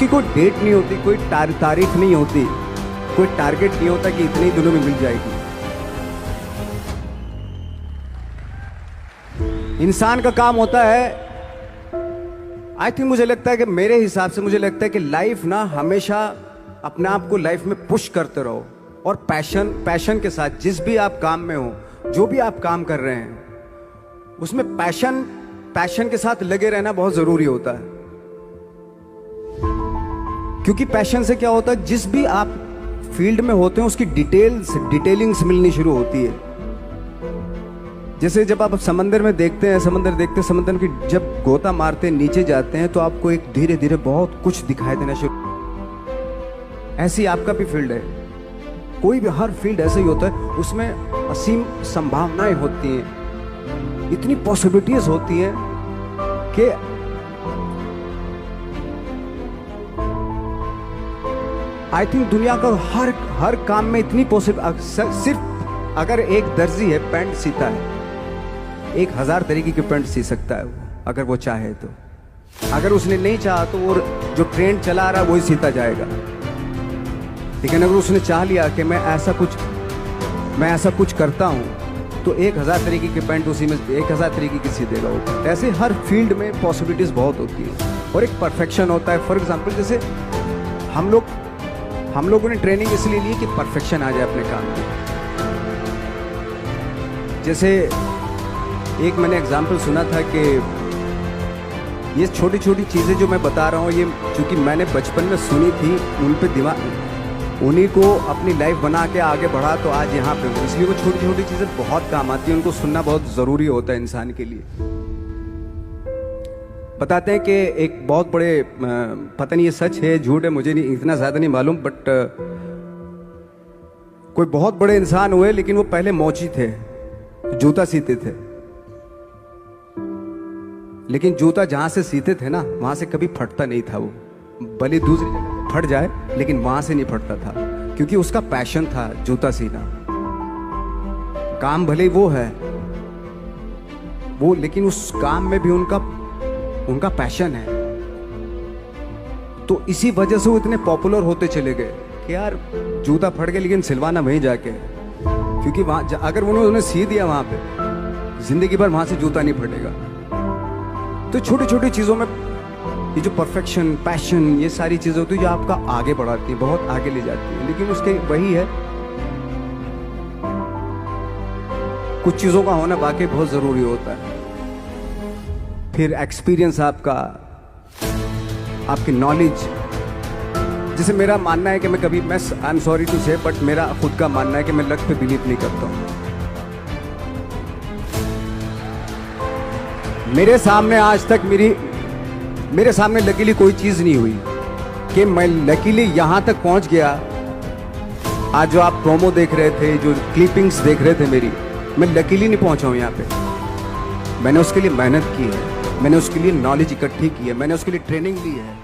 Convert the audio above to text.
उसकी कोई डेट नहीं होती, कोई तारीख नहीं होती, कोई टारगेट नहीं होता कि इतने ही दिनों में मिल जाएगी। इंसान का काम होता है, आई थिंक मुझे लगता है कि मेरे हिसाब से मुझे लगता है कि लाइफ ना हमेशा अपने आप को लाइफ में पुश करते रहो, और पैशन के साथ जिस भी आप काम में हो, जो भी आप काम कर रहे हैं, उसमें पैशन के साथ लगे रहना बहुत जरूरी होता है। क्योंकि पैशन से क्या होता है, जिस भी आप फील्ड में होते हैं उसकी डिटेलिंग्स मिलनी शुरू होती है। जैसे जब आप समंदर में देखते हैं, समंदर की जब गोता मारते हैं, नीचे जाते हैं, तो आपको एक धीरे धीरे बहुत कुछ दिखाई देना शुरू। ऐसी आपका भी फील्ड है, कोई भी हर फील्ड ऐसा ही होता है, उसमें असीम संभावनाएं होती हैं, इतनी पॉसिबिलिटीज होती हैं कि आई थिंक दुनिया का हर काम में इतनी सिर्फ अगर एक दर्जी है पैंट सीता है, 1000 तरीके की पैंट सी सकता है वो, अगर वो चाहे तो। अगर उसने नहीं चाहा तो वो जो ट्रेंड चला रहा है वही सीता जाएगा। लेकिन अगर उसने चाह लिया कि मैं ऐसा कुछ करता हूं, तो 1000 तरीके की पैंट उसी में 1000 तरीके की सी देगा वो। ऐसे हर फील्ड में पॉसिबिलिटीज बहुत होती है, और एक परफेक्शन होता है। फॉर एग्जाम्पल, जैसे हम लोगों ने ट्रेनिंग इसलिए ली कि परफेक्शन आ जाए अपने काम में। जैसे एक मैंने एग्जाम्पल सुना था कि ये छोटी छोटी चीज़ें जो मैं बता रहा हूँ, ये चूंकि मैंने बचपन में सुनी थी, उन पे उन्हीं को अपनी लाइफ बना के आगे बढ़ा, तो आज यहाँ पे हूँ। इसलिए वो छोटी छोटी चीज़ें बहुत काम आती हैं, उनको सुनना बहुत ज़रूरी होता है इंसान के लिए। बताते हैं कि एक बहुत बड़े, पता नहीं ये सच है झूठ है, मुझे नहीं इतना ज़्यादा नहीं मालूम, बट कोई बहुत बड़े इंसान हुए, लेकिन वो पहले मौची थे, जूता सीते थे। लेकिन जूता जहां से सीते थे ना, वहां से कभी फटता नहीं था वो, भले दूसरी जगह फट जाए लेकिन वहां से नहीं फटता था, क्योंकि उसका पैशन था जूता सीना। काम भले वो है वो, लेकिन उस काम में भी उनका पैशन है। तो इसी वजह से वो इतने पॉपुलर होते चले गए कि यार जूता फट गया लेकिन सिलवाना वहीं जाके, क्योंकि वहां अगर उन्होंने सी दिया वहां पे, जिंदगी भर वहां से जूता नहीं फटेगा। तो छोटी छोटी चीजों में ये जो परफेक्शन, पैशन, ये सारी चीजें होती है जो आपका आगे बढ़ाती है, बहुत आगे ले जाती है। लेकिन उसके वही है, कुछ चीजों का होना वाकई बहुत जरूरी होता है। फिर एक्सपीरियंस आपकी नॉलेज। जैसे मेरा मानना है कि मैं आई एम सॉरी टू से, बट मेरा खुद का मानना है कि मैं लक पे बिलीव नहीं करता हूं। मेरे सामने आज तक मेरे सामने लकीली कोई चीज नहीं हुई कि मैं लकीली यहां तक पहुंच गया। आज जो आप प्रोमो देख रहे थे, जो क्लिपिंग्स देख रहे थे मेरी, मैं लकीली नहीं पहुंचा हूं यहाँ पे। मैंने उसके लिए मेहनत की है, मैंने उसके लिए नॉलेज इकट्ठी की है, मैंने उसके लिए ट्रेनिंग ली है।